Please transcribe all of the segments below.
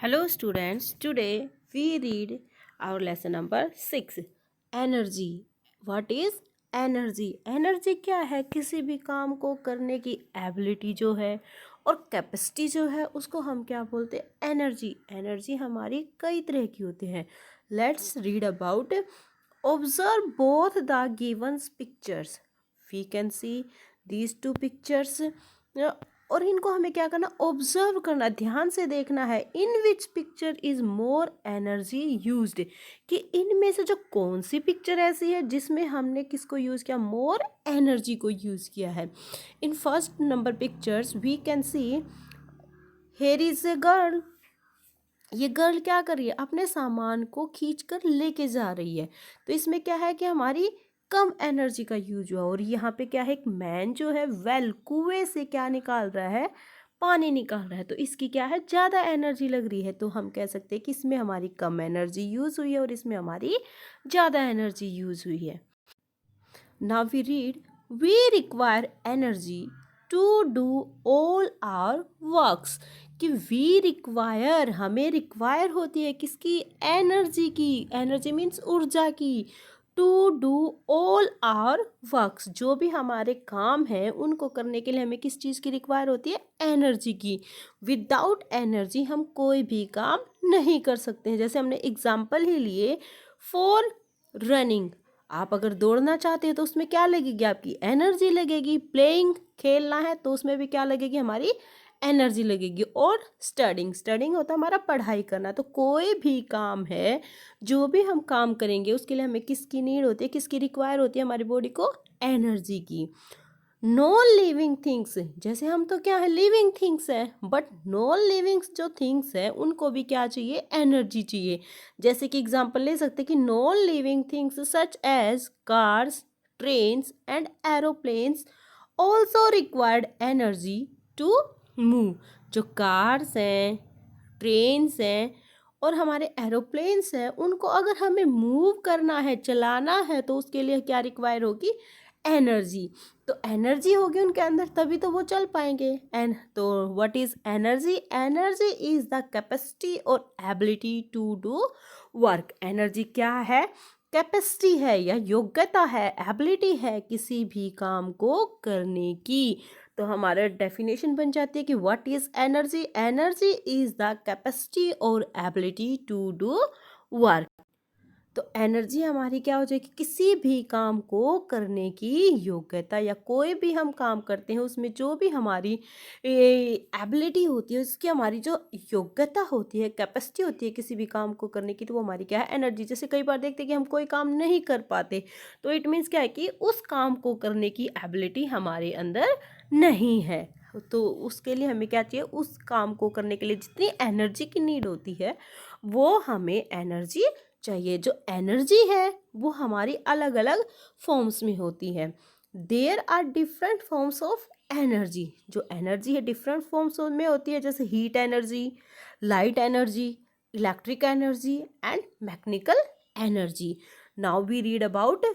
Hello students, today we read our lesson number 6 energy. What is energy? Energy क्या है? किसी भी काम को करने की एबिलिटी जो है और कैपेसिटी जो है उसको हम क्या बोलते हैं? एनर्जी. एनर्जी हमारी कई तरह की होती है. Let's read about. Observe both the given pictures. We can see these two pictures. और इनको हमें क्या करना? ऑब्जर्व करना, ध्यान से देखना है. In which picture is more energy used, कि इनमें से जो कौन सी पिक्चर ऐसी है जिसमें हमने किसको यूज़ किया? मोर एनर्जी को यूज़ किया है. In first number pictures we can see here is a girl. ये गर्ल क्या कर रही है? अपने सामान को खींच कर लेके जा रही है. तो इसमें क्या है कि हमारी कम एनर्जी का यूज हुआ. और यहाँ पे क्या है? एक मैन जो है वेल कुएं से क्या निकाल रहा है? पानी निकाल रहा है. तो इसकी क्या है? ज़्यादा एनर्जी लग रही है. तो हम कह सकते हैं कि इसमें हमारी कम एनर्जी यूज हुई है और इसमें हमारी ज़्यादा एनर्जी यूज हुई है. Now we read, we require energy to do all our works. कि वी रिक्वायर, हमें रिक्वायर होती है किसकी? एनर्जी की. एनर्जी मीन्स ऊर्जा की. To do all our works, जो भी हमारे काम हैं उनको करने के लिए हमें किस चीज़ की रिक्वायर होती है? एनर्जी की. विदाउट एनर्जी हम कोई भी काम नहीं कर सकते हैं. जैसे हमने एग्जाम्पल ही लिए फॉर रनिंग. आप अगर दौड़ना चाहते हैं तो उसमें क्या लगेगी? आपकी एनर्जी लगेगी. प्लेइंग, खेलना है तो उसमें भी क्या लगेगी? हमारी एनर्जी लगेगी. और स्टडिंग, स्टडिंग होता है हमारा पढ़ाई करना. तो कोई भी काम है, जो भी हम काम करेंगे उसके लिए हमें किसकी नीड होती है? किसकी रिक्वायर होती है? हमारी बॉडी को एनर्जी की. नॉन लिविंग थिंग्स, जैसे हम तो क्या है? लिविंग थिंग्स है. बट नॉन लिविंग जो थिंग्स है उनको भी क्या चाहिए? एनर्जी चाहिए. जैसे कि एग्जांपल ले सकते हैं कि non living things such as cars, trains and aeroplanes also required energy to move. जो कार्स हैं, ट्रेन्स हैं और हमारे एरोप्लेन्स हैं, उनको अगर हमें मूव करना है, चलाना है, तो उसके लिए क्या रिक्वायर होगी? एनर्जी. तो एनर्जी होगी उनके अंदर तभी तो वो चल पाएंगे. एंड तो what is energy? Energy is the capacity और ability to do work. Energy क्या है? कैपेसिटी है या योग्यता है, एबिलिटी है किसी भी काम को करने की. तो हमारा डेफिनेशन बन जाती है कि what is energy? Energy is the capacity और एबिलिटी टू डू वर्क. तो एनर्जी हमारी क्या हो जाएगी? किसी भी काम को करने की योग्यता, या कोई भी हम काम करते हैं उसमें जो भी हमारी एबिलिटी होती है, उसकी हमारी जो योग्यता होती है, कैपेसिटी होती है किसी भी काम को करने की, तो वो हमारी क्या है? एनर्जी. जैसे कई बार देखते हैं कि हम कोई काम नहीं कर पाते, तो इट मीन्स क्या है कि उस काम को करने की एबिलिटी हमारे अंदर नहीं है. तो उसके लिए हमें क्या चाहिए? उस काम को करने के लिए जितनी एनर्जी की नीड होती है वो हमें एनर्जी चाहिए. जो एनर्जी है वो हमारी अलग अलग फॉर्म्स में होती है. There are different forms of energy. जो एनर्जी है डिफरेंट फॉर्म्स में होती है, जैसे heat energy, light energy, electric energy and mechanical energy. Now we read about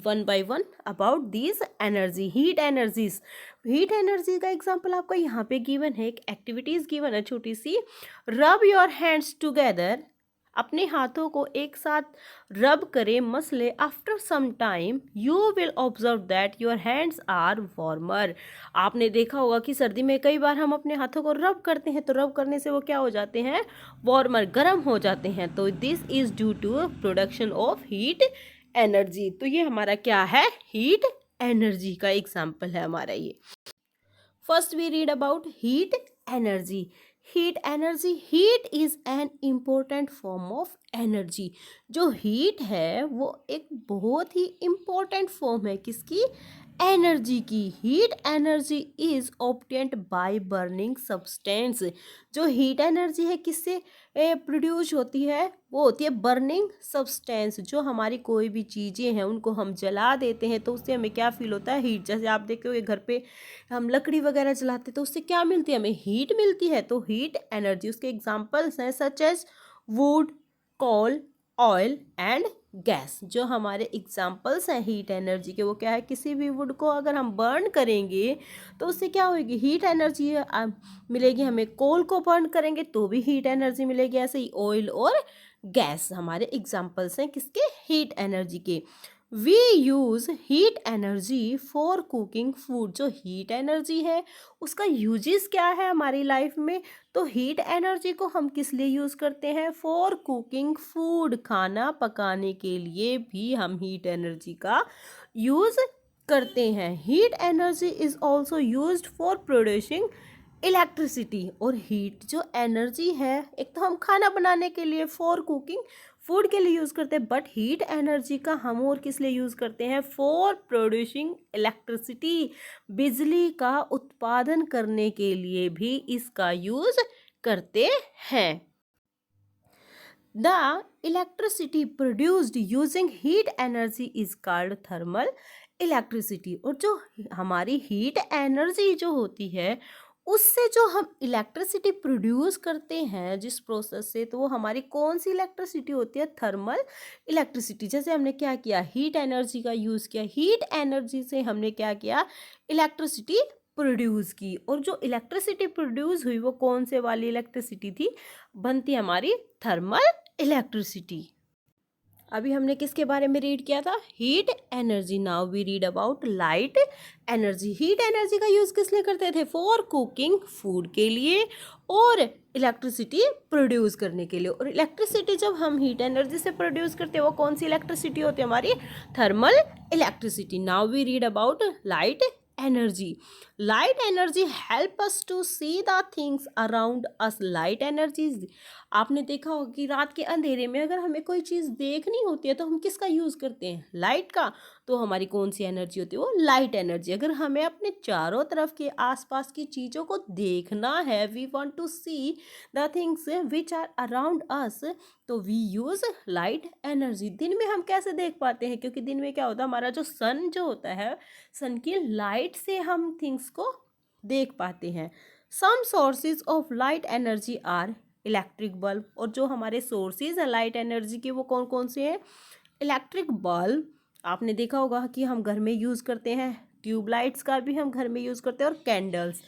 one by one about these energy. Heat energies. Heat energy का example आपको यहाँ पे गिवन है. एक एक्टिविटीज गिवन है छोटी सी. Rub your hands together. अपने हाथों को एक साथ रब करें, मसले. After some time you will observe that your hands are warmer. आपने देखा होगा कि सर्दी में कई बार हम अपने हाथों को रब करते हैं, तो रब करने से वो क्या हो जाते हैं? वार्मर, गर्म हो जाते हैं. तो this is due to production of heat energy. तो ये हमारा क्या है? हीट एनर्जी का एग्जाम्पल है हमारा ये. First we read about heat energy. Heat energy. Heat is an important form of energy. जो हीट है वो एक बहुत ही इम्पोर्टेंट फॉर्म है किसकी? एनर्जी की. Heat energy is obtained by burning substance. जो हीट एनर्जी है किससे प्रोड्यूस होती है? वो होती है बर्निंग सब्सटेंस. जो हमारी कोई भी चीज़ें हैं उनको हम जला देते हैं तो उससे हमें क्या फील होता है? हीट. जैसे आप देखोगे घर पे हम लकड़ी वगैरह जलाते हैं तो उससे क्या मिलती है? हमें हीट मिलती है. तो हीट एनर्जी, उसके एग्जांपल्स हैं such as wood, coal, oil and gas. जो हमारे एग्जाम्पल्स हैं हीट एनर्जी के, वो क्या है, किसी भी वुड को अगर हम बर्न करेंगे तो उससे क्या होगी, हीट एनर्जी मिलेगी हमें। कोल को बर्न करेंगे तो भी हीट एनर्जी मिलेगी। ऐसे ही ऑयल और गैस हमारे एग्जाम्पल्स हैं किसके, हीट एनर्जी के। We use heat energy for cooking food. जो हीट एनर्जी है उसका यूजेस क्या है हमारी लाइफ में, तो हीट एनर्जी को हम किस लिए यूज़ करते हैं, फॉर कुकिंग फूड। खाना पकाने के लिए भी हम हीट एनर्जी का यूज़ करते हैं। Heat energy is also used for producing electricity. और हीट जो एनर्जी है, एक तो हम खाना बनाने के लिए फॉर कुकिंग फूड के लिए यूज़ करते हैं, बट हीट एनर्जी का हम और किस लिए यूज़ करते हैं, फॉर प्रोड्यूसिंग इलेक्ट्रिसिटी। बिजली का उत्पादन करने के लिए भी इसका यूज़ करते हैं। The electricity produced using heat energy is called thermal electricity. और जो हमारी हीट एनर्जी जो होती है उससे जो हम इलेक्ट्रिसिटी प्रोड्यूस करते हैं जिस प्रोसेस से, तो वो हमारी कौन सी इलेक्ट्रिसिटी होती है, थर्मल इलेक्ट्रिसिटी। जैसे हमने क्या किया, हीट एनर्जी का यूज़ किया, हीट एनर्जी से हमने क्या किया, इलेक्ट्रिसिटी प्रोड्यूस की। और जो इलेक्ट्रिसिटी प्रोड्यूस हुई वो कौन से वाली इलेक्ट्रिसिटी थी, बनती हमारी थर्मल इलेक्ट्रिसिटी। अभी हमने किसके बारे में रीड किया था, heat energy. Now we read about light energy. Heat energy का यूज़ किस लिए करते थे, फॉर कुकिंग फूड के लिए और इलेक्ट्रिसिटी प्रोड्यूस करने के लिए। और इलेक्ट्रिसिटी जब हम हीट एनर्जी से प्रोड्यूस करते हैं वो कौन सी इलेक्ट्रिसिटी होती है, हमारी thermal electricity. Now we read about light energy. Light energy help us to see the things around us. Light energy, आपने देखा होगा कि रात के अंधेरे में अगर हमें कोई चीज़ देखनी होती है तो हम किसका यूज़ करते हैं, लाइट का। तो हमारी कौन सी एनर्जी होती है, वो लाइट एनर्जी। अगर हमें अपने चारों तरफ के आसपास की चीज़ों को देखना है, we want to see the things which are around us, तो वी यूज़ लाइट एनर्जी। दिन में हम कैसे देख पाते हैं, क्योंकि दिन में क्या होता है, हमारा जो सन जो होता है, सन की लाइट से हम थिंग्स को देख पाते हैं। Some sources of light energy are electric bulb. और जो हमारे सोर्सेज हैं लाइट एनर्जी के वो कौन कौन से हैं, इलेक्ट्रिक बल्ब। आपने देखा होगा कि हम घर में यूज़ करते हैं, ट्यूबलाइट्स का भी हम घर में यूज़ करते हैं, और कैंडल्स।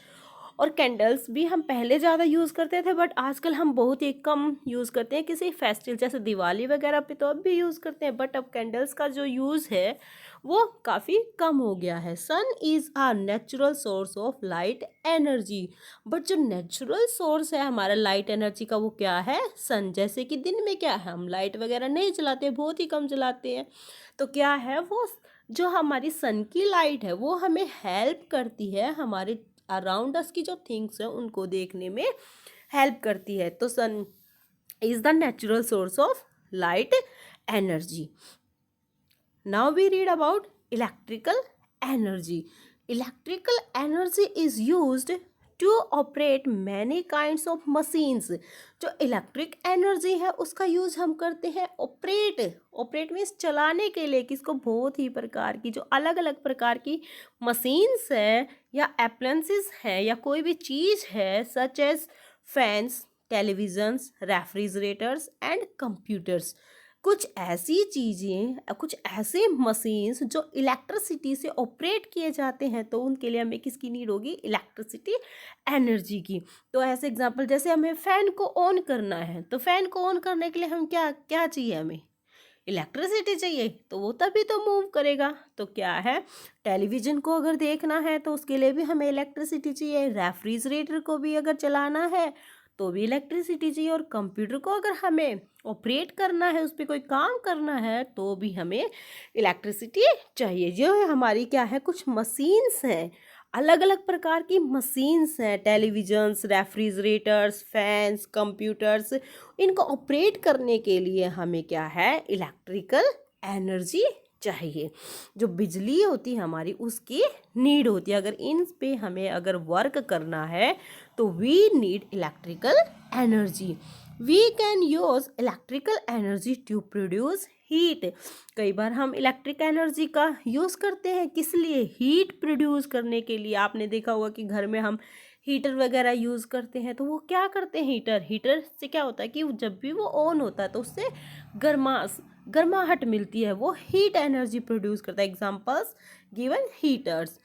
और कैंडल्स भी हम पहले ज़्यादा यूज़ करते थे, बट आजकल हम बहुत ही कम यूज़ करते हैं। किसी फेस्टिवल जैसे दिवाली वगैरह पे तो अब भी यूज़ करते हैं, बट अब कैंडल्स का जो यूज़ है वो काफ़ी कम हो गया है। Sun is a natural source of light energy. But जो नेचुरल सोर्स है हमारा लाइट एनर्जी का वो क्या है, सन। जैसे कि दिन में क्या है, हम लाइट वगैरह नहीं जलाते, बहुत ही कम जलाते हैं, तो क्या है, वो जो हमारी सन की लाइट है वो हमें हेल्प करती है, हमारे अराउंड अस की जो थिंग्स हैं उनको देखने में हेल्प करती है। तो sun is the natural source of light energy. Now we read about electrical energy. Electrical energy is used to operate many kinds of machines. जो इलेक्ट्रिक एनर्जी है उसका यूज़ हम करते हैं ऑपरेट मीन्स चलाने के लिए, किसको, बहुत ही प्रकार की जो अलग अलग प्रकार की मशीन्स है या एप्लायंसेस है या कोई भी चीज़ है, such as fans, televisions, refrigerators and computers. कुछ ऐसी चीज़ें, कुछ ऐसे मशीन्स जो इलेक्ट्रिसिटी से ऑपरेट किए जाते हैं, तो उनके लिए हमें किसकी नीड होगी, इलेक्ट्रिसिटी एनर्जी की। तो ऐसे एग्जांपल, जैसे हमें फ़ैन को ऑन करना है, तो फ़ैन को ऑन करने के लिए हम क्या क्या चाहिए, हमें इलेक्ट्रिसिटी चाहिए, तो वो तभी तो मूव करेगा। तो क्या है, टेलीविज़न को अगर देखना है तो उसके लिए भी हमें इलेक्ट्रिसिटी चाहिए, रेफ्रिजरेटर को भी अगर चलाना है तो भी इलेक्ट्रिसिटी चाहिए, और कंप्यूटर को अगर हमें ऑपरेट करना है, उस पर कोई काम करना है, तो भी हमें इलेक्ट्रिसिटी चाहिए। जो है हमारी क्या है, कुछ मशीन्स हैं, अलग अलग प्रकार की मशीन्स हैं, टेलीविजन्स, रेफ्रिजरेटर्स, फैंस, कंप्यूटर्स। इनको ऑपरेट करने के लिए हमें क्या है, इलेक्ट्रिकल एनर्जी चाहिए। जो बिजली होती है हमारी उसकी नीड होती है। अगर इन पे हमें अगर वर्क करना है तो we need electrical energy. We can use electrical energy to produce heat. कई बार हम इलेक्ट्रिक एनर्जी का यूज़ करते हैं किस लिए, हीट प्रोड्यूस करने के लिए। आपने देखा होगा कि घर में हम हीटर वगैरह यूज़ करते हैं, तो वो क्या करते हैं, हीटर से क्या होता है कि जब भी वो ऑन होता है तो उससे गर्माहट मिलती है, वो हीट एनर्जी प्रोड्यूस करता है। Examples given heaters.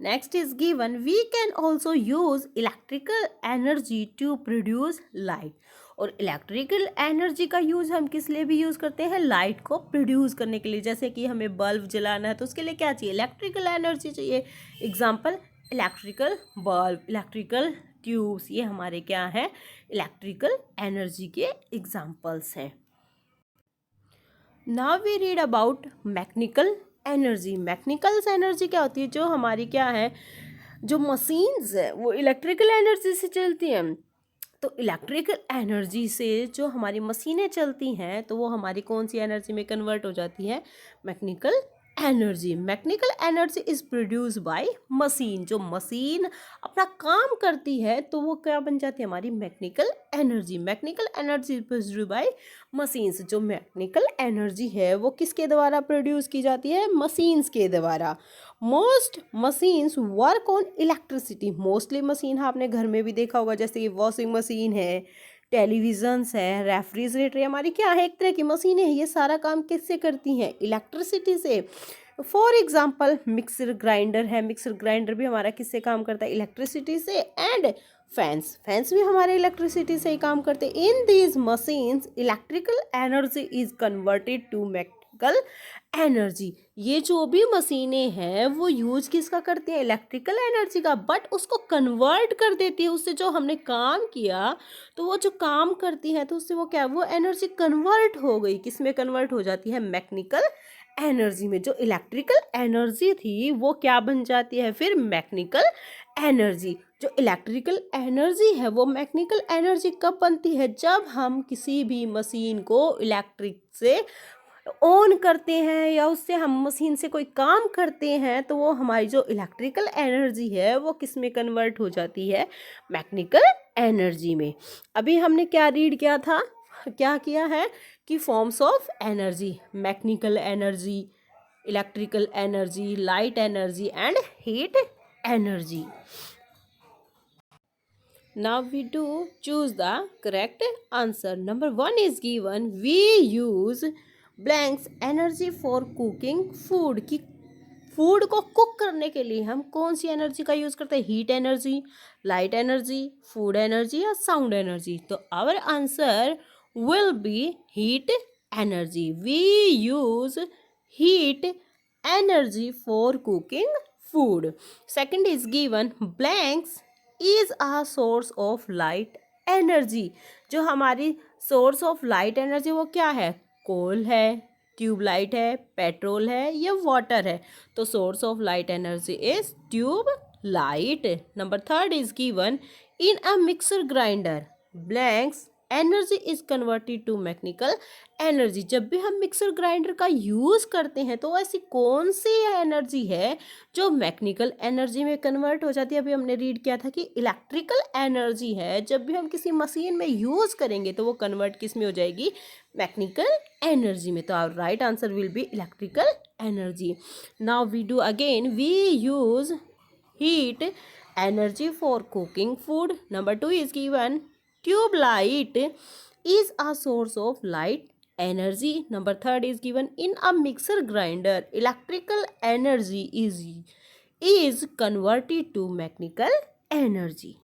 Next is given, we can also use electrical energy to produce light. और इलेक्ट्रिकल एनर्जी का यूज़ हम किस लिए भी यूज़ करते हैं, लाइट को प्रोड्यूस करने के लिए। जैसे कि हमें बल्ब जलाना है तो उसके लिए क्या चाहिए, इलेक्ट्रिकल एनर्जी चाहिए। Example electrical bulb, electrical tubes, ये हमारे क्या हैं, इलेक्ट्रिकल एनर्जी के एग्जाम्पल्स हैं। Now we read about mechanical energy. Mechanical energy क्या होती है, जो हमारी क्या है, जो मशीन्स है वो इलेक्ट्रिकल एनर्जी से चलती हैं। तो इलेक्ट्रिकल एनर्जी से जो हमारी मशीनें चलती हैं तो वो हमारी कौन सी एनर्जी में कन्वर्ट हो जाती है, mechanical energy. Mechanical energy is produce by machine. जो मशीन अपना काम करती है तो वो क्या बन जाती है, हमारी mechanical energy. Mechanical energy is produce by machines. जो मैकेनिकल एनर्जी है वो किसके द्वारा प्रोड्यूस की जाती है, मशीन्स के द्वारा। Most machines work on electricity. Mostly machine आपने घर में भी देखा होगा, जैसे कि वॉशिंग मशीन है, टेलीविजन्स है, रेफ्रिजरेटर, हमारी क्या है, एक तरह की मशीनें हैं। ये सारा काम किससे करती हैं, इलेक्ट्रिसिटी से। फॉर एग्जाम्पल मिक्सर ग्राइंडर है, मिक्सर ग्राइंडर भी हमारा किससे काम करता है, इलेक्ट्रिसिटी से। एंड फैंस भी हमारे इलेक्ट्रिसिटी से ही काम करते हैं। In these machines electrical energy is converted to mechanical energy. ये जो भी मशीनें हैं वो यूज किसका करती हैं, इलेक्ट्रिकल एनर्जी का, बट उसको कन्वर्ट कर देती है। उससे जो हमने काम किया तो वो जो काम करती है तो उससे वो क्या, वो एनर्जी कन्वर्ट हो गई, किस में कन्वर्ट हो जाती है, मैकेनिकल एनर्जी में। जो इलेक्ट्रिकल एनर्जी थी वो क्या बन जाती है फिर, मैकेनिकल एनर्जी। जो इलेक्ट्रिकल एनर्जी है वो मैकेनिकल एनर्जी कब बनती है, जब हम किसी भी मशीन को इलेक्ट्रिक से ऑन करते हैं या उससे हम मशीन से कोई काम करते हैं तो वो हमारी जो इलेक्ट्रिकल एनर्जी है वो किस में कन्वर्ट हो जाती है, मैकेनिकल एनर्जी में। अभी हमने क्या रीड किया था, क्या किया है कि forms of energy, mechanical energy, electrical energy, light energy and heat energy. Now we do choose the correct answer. Number 1 is given, we use blanks energy for cooking food। कि फूड को cook करने के लिए हम कौन सी energy का use करते हैं, heat energy, light energy, food energy या साउंड एनर्जी। तो our answer will be heat energy. We use heat energy for cooking food. Second is given, blanks is a source of light energy. जो हमारी source of light energy वो क्या है, कोल है, tubelight है, petrol है या वाटर है। तो source of light energy is tube light. Number 3 is given, in a mixer grinder blanks energy is converted to mechanical energy. जब भी हम मिक्सर ग्राइंडर का यूज़ करते हैं तो ऐसी कौन सी एनर्जी है जो मैकेनिकल एनर्जी में कन्वर्ट हो जाती है। अभी हमने रीड किया था कि इलेक्ट्रिकल एनर्जी है, जब भी हम किसी मशीन में यूज़ करेंगे तो वो कन्वर्ट किस में हो जाएगी, मैकेनिकल एनर्जी में। तो our right answer will be electrical energy. Now we do again, we use heat energy for cooking food. Number 2 is given, tube light is a source of light energy. Number 3 is given, in a mixer grinder electrical energy is converted to mechanical energy.